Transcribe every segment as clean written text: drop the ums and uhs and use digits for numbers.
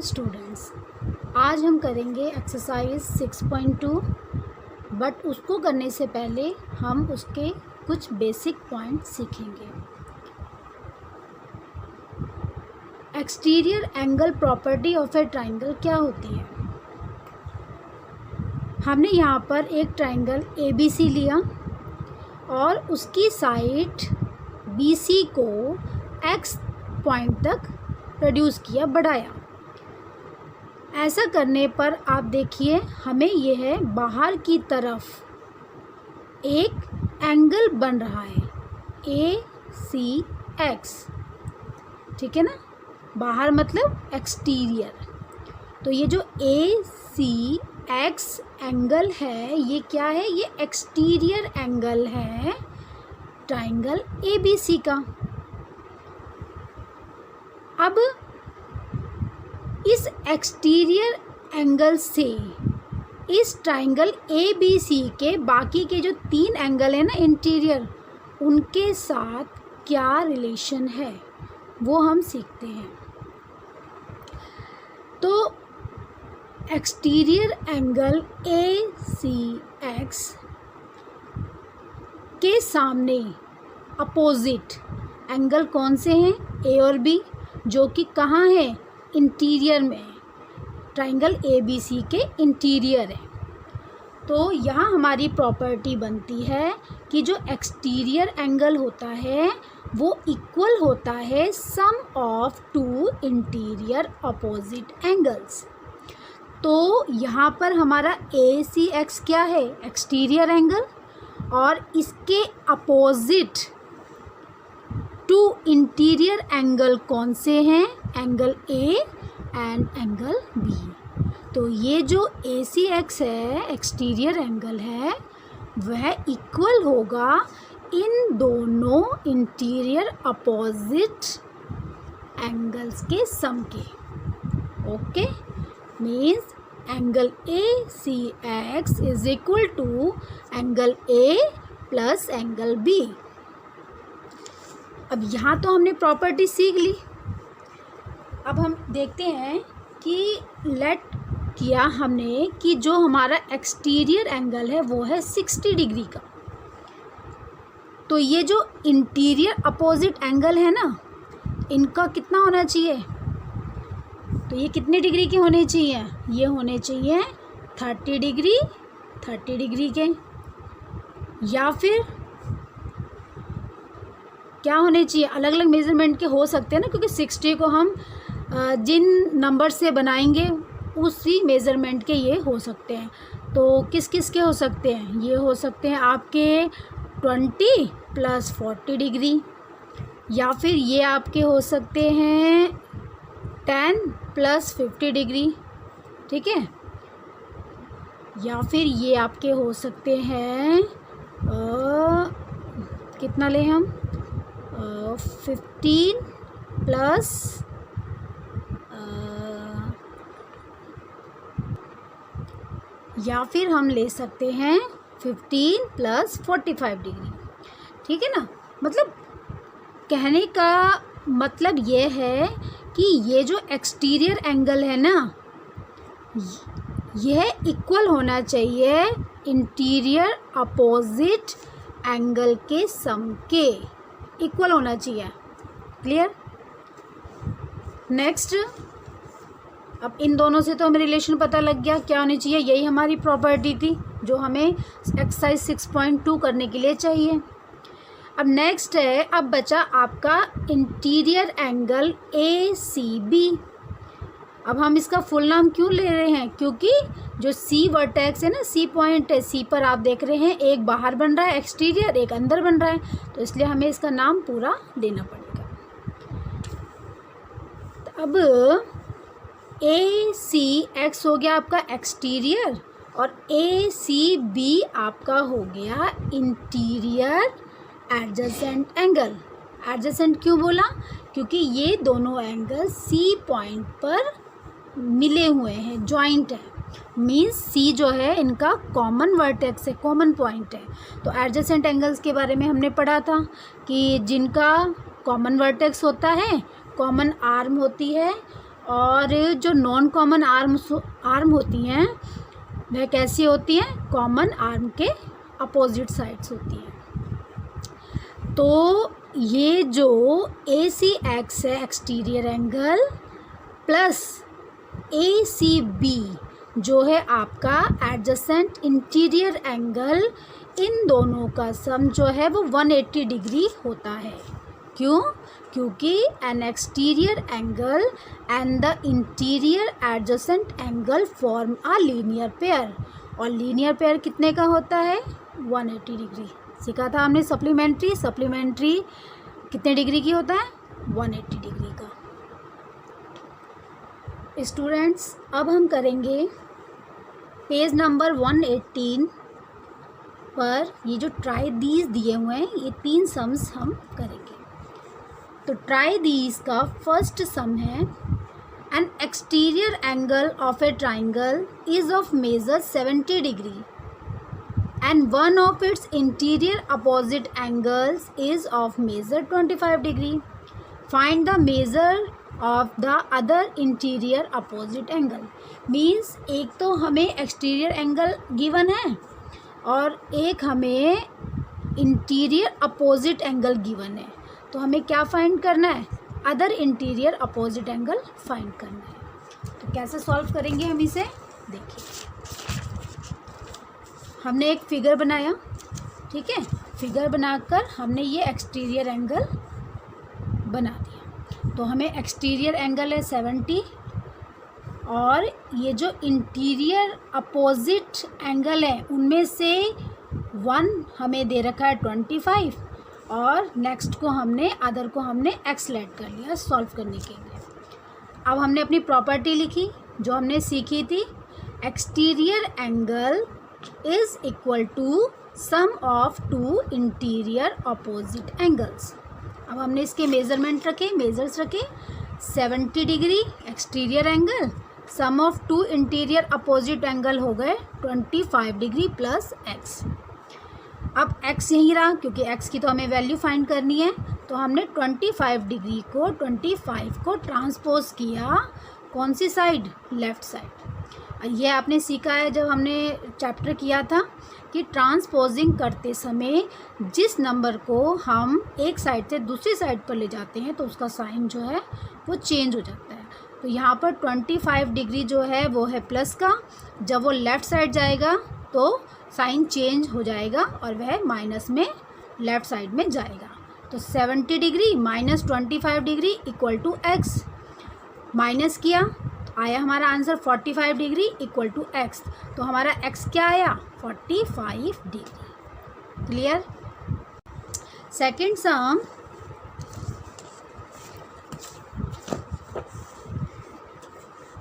Hello students, आज हम करेंगे एक्सरसाइज 6.2। बट उसको करने से पहले हम उसके कुछ बेसिक पॉइंट सीखेंगे। Exterior angle property of a triangle क्या होती है। हमने यहाँ पर एक ट्राइंगल ABC लिया और उसकी साइड BC को X पॉइंट तक प्रोड्यूस किया, बढ़ाया। ऐसा करने पर आप देखिए हमें यह बाहर की तरफ एक एंगल बन रहा है ACX, ठीक है ना। बाहर मतलब एक्सटीरियर। तो ये जो ACX एंगल है ये क्या है, ये एक्सटीरियर एंगल है ट्राइंगल ABC का। अब इस एक्सटीरियर एंगल से इस ट्राइंगल ABC के बाकी के जो 3 एंगल है ना इंटीरियर, उनके साथ क्या रिलेशन है वो हम सीखते हैं। तो एक्सटीरियर एंगल ACX के सामने अपोजिट एंगल कौन से हैं, A और B, जो कि कहाँ है, इंटीरियर में, ट्राइंगल ABC के इंटीरियर है। तो यहाँ हमारी प्रॉपर्टी बनती है कि जो एक्सटीरियर एंगल होता है वो इक्वल होता है सम ऑफ 2 इंटीरियर अपोजिट एंगल्स। तो यहाँ पर हमारा ACX क्या है, एक्सटीरियर एंगल, और इसके अपोजिट 2 इंटीरियर एंगल कौन से हैं, angle A and angle B। तो ये जो ACX है, एक्सटीरियर एंगल है, वह इक्वल होगा इन दोनों इंटीरियर अपोजिट एंगल्स के सम के। Okay, means angle ACX is equal to angle A plus angle B। अब यहाँ तो हमने प्रॉपर्टी सीख ली। अब हम देखते हैं कि लेट किया हमने कि जो हमारा एक्सटीरियर एंगल है वो है 60 डिग्री का। तो ये जो इंटीरियर अपोजिट एंगल है ना, इनका कितना होना चाहिए, तो ये कितने डिग्री के होने चाहिए, ये होने चाहिए 30 डिग्री 30 डिग्री के, या फिर क्या होने चाहिए, अलग अलग मेज़रमेंट के हो सकते हैं ना, क्योंकि 60 को हम जिन नंबर से बनाएंगे उसी मेज़रमेंट के ये हो सकते हैं। तो किस किस के हो सकते हैं, ये हो सकते हैं आपके 20 प्लस 40 डिग्री, या फिर ये आपके हो सकते हैं 10 प्लस 50 डिग्री, ठीक है, या फिर ये आपके हो सकते हैं कितना ले हम 15 प्लस या फिर हम ले सकते हैं 15 प्लस 45 डिग्री, ठीक है ना। मतलब कहने का मतलब ये है कि ये जो एक्सटीरियर एंगल है ना, यह इक्वल होना चाहिए इंटीरियर अपोजिट एंगल के सम के, इक्वल होना चाहिए। क्लियर। नेक्स्ट, अब इन दोनों से तो हमें रिलेशन पता लग गया क्या होनी चाहिए, यही हमारी प्रॉपर्टी थी जो हमें एक्सरसाइज 6.2 करने के लिए चाहिए। अब नेक्स्ट है, अब बचा आपका इंटीरियर एंगल ACB। अब हम इसका फुल नाम क्यों ले रहे हैं, क्योंकि जो C वर्टेक्स है ना, C पॉइंट है, C पर आप देख रहे हैं एक बाहर बन रहा है एक्सटीरियर, एक अंदर बन रहा है, तो इसलिए हमें इसका नाम पूरा देना पड़ेगा। तो अब ACX हो गया आपका एक्सटीरियर और ACB आपका हो गया इंटीरियर एडजेसेंट एंगल। एडजेसेंट क्यों बोला, क्योंकि ये दोनों एंगल C पॉइंट पर मिले हुए हैं, जॉइंट है। मीन्स C जो है इनका कॉमन वर्टेक्स है, कॉमन पॉइंट है। तो एडजेसेंट एंगल्स के बारे में हमने पढ़ा था कि जिनका कॉमन वर्टेक्स होता है, कॉमन आर्म होती है और जो नॉन कॉमन आर्म होती हैं वह कैसी होती हैं, कॉमन आर्म के अपोजिट साइड्स होती हैं। तो ये जो ACX है एक्सटीरियर एंगल प्लस ACB जो है आपका एडजेसेंट इंटीरियर एंगल, इन दोनों का सम जो है वो 180 डिग्री होता है। क्यों? क्योंकि an exterior angle and the interior adjacent angle form a linear pair, और लीनियर पेयर कितने का होता है, 180 डिग्री। सीखा था हमने सप्लीमेंट्री कितने डिग्री की होता है, 180 डिग्री का। स्टूडेंट्स अब हम करेंगे पेज नंबर 118 पर ये जो ट्राई दीज दिए हुए हैं, ये 3 सम्स हम करेंगे। तो ट्राई दीज का फर्स्ट सम है, an exterior angle of a triangle is of measure 70 degree and one of its interior opposite angles is of measure 25 degree. Find the measure of the other interior opposite angle. Means एक तो हमें exterior angle given है और एक हमें interior opposite angle given है, तो हमें क्या फाइंड करना है, other interior opposite angle find करना है। तो कैसे सॉल्व करेंगे हम इसे, देखिए हमने एक फिगर बनाया, ठीक है, फिगर बनाकर हमने ये एक्सटीरियर एंगल बना दिया। तो हमें एक्सटीरियर एंगल है 70 और ये जो इंटीरियर अपोजिट एंगल है उनमें से 1 हमें दे रखा है 25 और नेक्स्ट को हमने अदर को हमने x लेट कर लिया सॉल्व करने के लिए। अब हमने अपनी प्रॉपर्टी लिखी जो हमने सीखी थी, exterior angle is equal to sum of 2 interior opposite angles. अब हमने इसके मेजरमेंट रखे, मेजर्स रखे, 70 degree exterior angle, sum of 2 interior opposite angle हो गए 25 डिग्री प्लस x। अब x यहीं रहा क्योंकि x की तो हमें वैल्यू फाइंड करनी है, तो हमने 25 डिग्री को 25 को ट्रांसपोज किया कौन सी साइड, लेफ़्ट साइड। ये आपने सीखा है जब हमने चैप्टर किया था कि ट्रांसपोजिंग करते समय जिस नंबर को हम एक साइड से दूसरी साइड पर ले जाते हैं तो उसका साइन जो है वो चेंज हो जाता है। तो यहाँ पर 25 डिग्री जो है वो है प्लस का, जब वो लेफ़्ट साइड जाएगा तो साइन चेंज हो जाएगा और वह माइनस में लेफ़्ट साइड में जाएगा। तो 70 degree minus 25 degree equal to x, minus किया आया हमारा answer 45 degree equal to x. तो हमारा एक्स क्या आया, 45 degree. Clear. Second sum,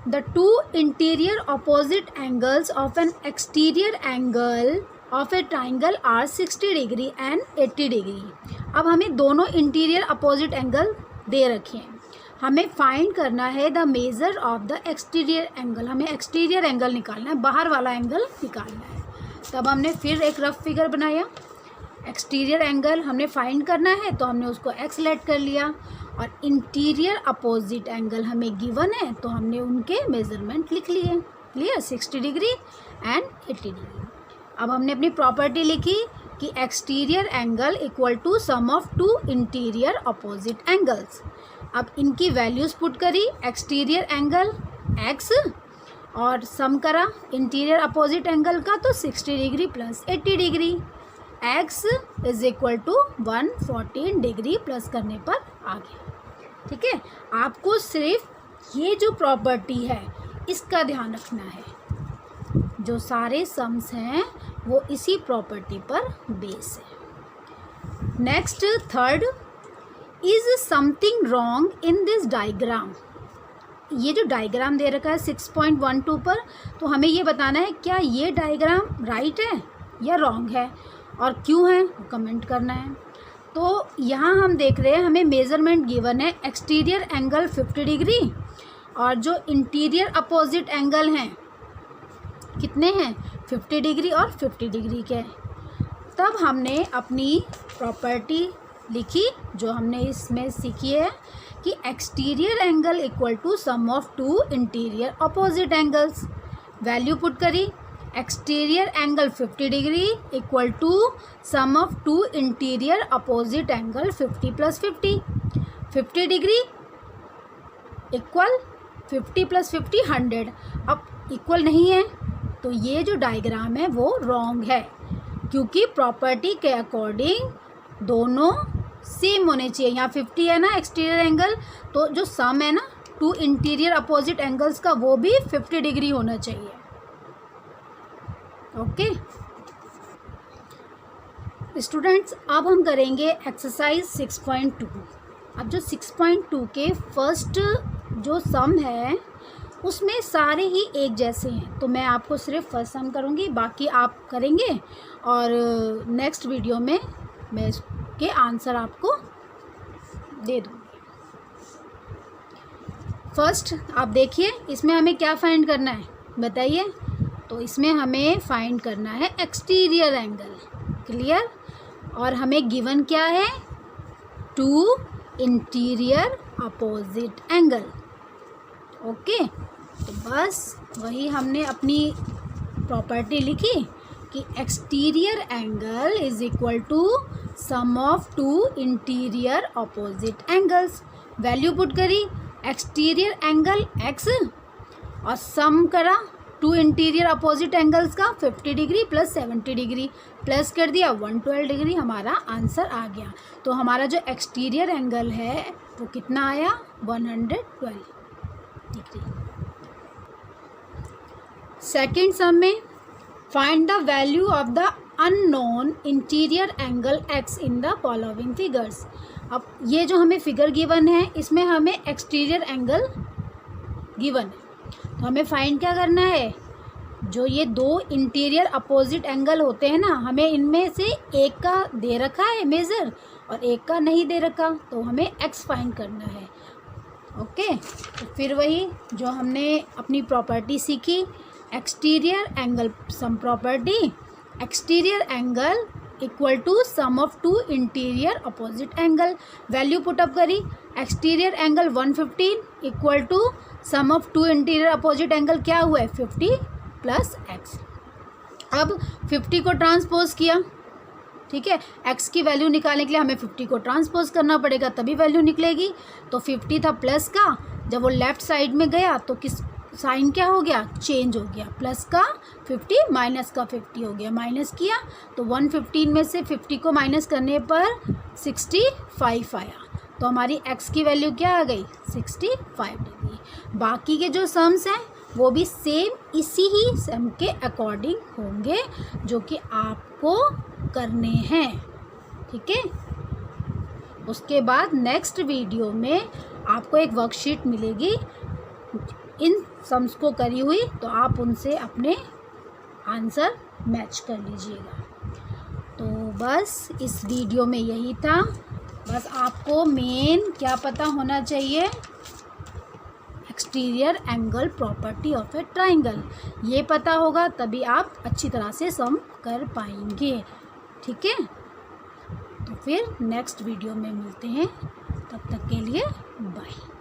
the two interior opposite angles of an exterior angle of a triangle are 60 degree and 80 degree। अब हमें दोनों इंटीरियर अपोजिट एंगल दे रखे हैं, हमें फाइंड करना है the measure of the exterior angle. हमें एक्सटीरियर एंगल निकालना है, बाहर वाला एंगल निकालना है। तब हमने फिर एक रफ फिगर बनाया, एक्सटीरियर एंगल हमने फाइंड करना है तो हमने उसको एक्स लेट कर लिया और इंटीरियर अपोजिट एंगल हमें गिवन है तो हमने उनके मेजरमेंट लिख लिए। Clear, 60 degree and 80 degree. अब हमने अपनी प्रॉपर्टी लिखी कि exterior angle equal to sum of 2 interior opposite angles. अब इनकी वैल्यूज़ पुट करी, एक्सटीरियर एंगल x और सम करा इंटीरियर अपोजिट एंगल का तो 60 degree plus 80 degree, x is equal to 114 degree plus करने पर आ गया। ठीक है, आपको सिर्फ ये जो प्रॉपर्टी है इसका ध्यान रखना है, जो सारे सम्स हैं वो इसी प्रॉपर्टी पर बेस है। Next third, is something wrong in this diagram. ये जो डायग्राम दे रखा है 6.12 पर, तो हमें ये बताना है क्या ये डायग्राम राइट है या रॉन्ग है और क्यों है, कमेंट करना है। तो यहाँ हम देख रहे हैं हमें मेज़रमेंट गिवन है, एक्सटीरियर एंगल 50 डिग्री और जो इंटीरियर अपोजिट एंगल हैं कितने हैं, 50 डिग्री और 50 डिग्री के। तब हमने अपनी प्रॉपर्टी लिखी जो हमने इसमें सीखी है कि exterior angle equal to sum of two interior opposite angles. Value put करी, exterior angle 50 degree equal to sum of two interior opposite angle 50 plus 50। 50 degree equal 50 plus 50 100। अब इक्वल नहीं है तो ये जो डायग्राम है वो रॉन्ग है, क्योंकि प्रॉपर्टी के अकॉर्डिंग दोनों सेम होने चाहिए। यहाँ 50 है ना एक्सटीरियर एंगल, तो जो सम है ना टू इंटीरियर अपोजिट एंगल्स का वो भी 50 डिग्री होना चाहिए। ओके स्टूडेंट्स, अब हम करेंगे एक्सरसाइज 6.2। अब जो 6.2 के फर्स्ट जो सम है उसमें सारे ही एक जैसे हैं, तो मैं आपको सिर्फ फर्स्ट सम करूँगी, बाकी आप करेंगे और नेक्स्ट वीडियो में मैं इसके आंसर आपको दे दूँगी। फर्स्ट आप देखिए, इसमें हमें क्या फाइंड करना है बताइए। तो इसमें हमें फाइंड करना है एक्सटीरियर एंगल, क्लियर। और हमें गिवन क्या है, two interior opposite angle. Okay, तो बस वही हमने अपनी प्रॉपर्टी लिखी कि exterior angle is equal to sum of two interior opposite angles. Value put करी, एक्सटीरियर एंगल x और सम करा टू इंटीरियर अपोजिट एंगल्स का 50 डिग्री प्लस 70 डिग्री, प्लस कर दिया 112 डिग्री, हमारा आंसर आ गया। तो हमारा जो एक्सटीरियर एंगल है वो कितना आया, 112 डिग्री। सेकेंड सम में find the value of the unknown interior angle x in the following figures. अब ये जो हमें फिगर गिवन है इसमें हमें एक्सटीरियर एंगल गिवन है, तो हमें फाइंड क्या करना है, जो ये दो इंटीरियर अपोजिट एंगल होते हैं ना, हमें इनमें से एक का दे रखा है मेज़र और एक का नहीं दे रखा, तो हमें x फाइंड करना है। ओके, तो फिर वही जो हमने अपनी प्रॉपर्टी सीखी, exterior angle sum property, exterior angle equal to sum of two interior opposite angle. Value put up करी, exterior angle 115 equal to sum of two interior opposite angle क्या हुआ है, 50 प्लस x। अब 50 को ट्रांसपोज किया, ठीक है, x की वैल्यू निकालने के लिए हमें 50 को ट्रांसपोज करना पड़ेगा तभी वैल्यू निकलेगी। तो 50 था प्लस का, जब वो लेफ्ट साइड में गया तो किस साइन क्या हो गया, चेंज हो गया, प्लस का 50 माइनस का 50 हो गया, माइनस किया तो 115 में से 50 को माइनस करने पर 65 आया, तो हमारी x की वैल्यू क्या आ गई, 65 डिग्री। बाकी के जो सम्स हैं वो भी सेम इसी ही सम के अकॉर्डिंग होंगे जो कि आपको करने हैं, ठीक है। उसके बाद नेक्स्ट वीडियो में आपको एक वर्कशीट मिलेगी इन सम्स को करी हुई, तो आप उनसे अपने आंसर मैच कर लीजिएगा। तो बस इस वीडियो में यही था, बस आपको मेन क्या पता होना चाहिए, exterior angle property of a triangle, ये पता होगा तभी आप अच्छी तरह से सम कर पाएंगे, ठीक है। तो फिर नेक्स्ट वीडियो में मिलते हैं, तब तक के लिए बाय।